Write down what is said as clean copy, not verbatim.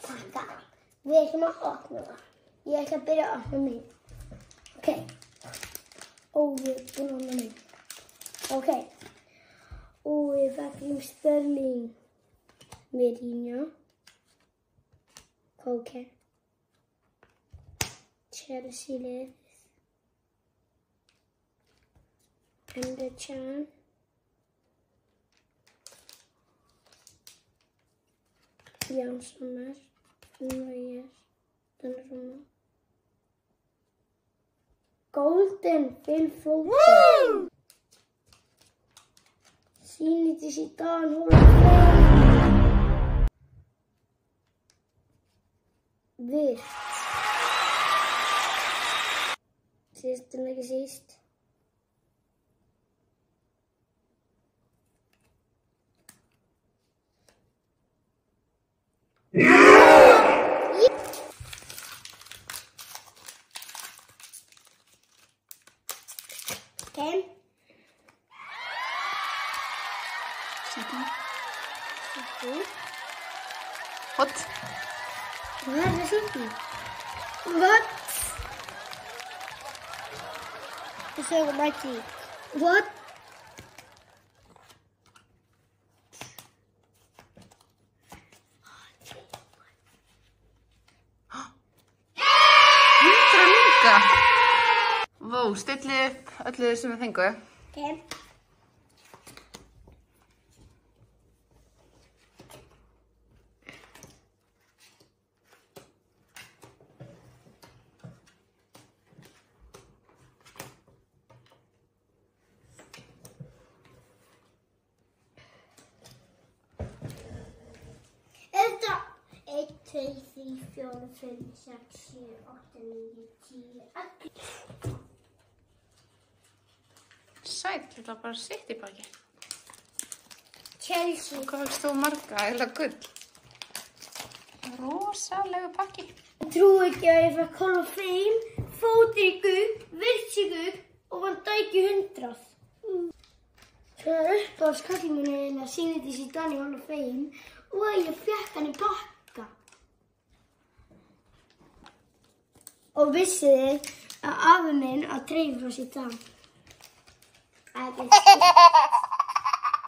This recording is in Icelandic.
pakka. Við ætlum að opna það. Ég ætla að byrja að opna minn. Ok. Við erum búin að opna minn. Ok. Við fækkum Sterling. Mourinho. Koke. Chelsea lið. Emre Can. Jan Sommer. Neuer. Donnarumma. Golden Phil Foden. Zinedine Zidane Hall of Fame. Virt. Síðast en ekki síst. Okay. What? Hvað er City? What? This is my team. What? Vó, stillið upp öllu sem við fengu. Okay. Þetta 1, 2, 3, 4, 5, 6, 7, 8, 9, 10, 11. Sæll, þetta var bara sitt í pakki. Chelsea. Hvað fækst þú marga? Eða gull? Rosalegu pakki. Ég trúi ekki að ég fekk Hall of Fame, Fódrygg, Virtsík og Van Dijk í 100. Það er uppáhaldskallinn minn að Zinedine Zidane Hall of Fame og að ég fekk hann í pakka. Og vissið þið að afi minn að treyja frá Zidane.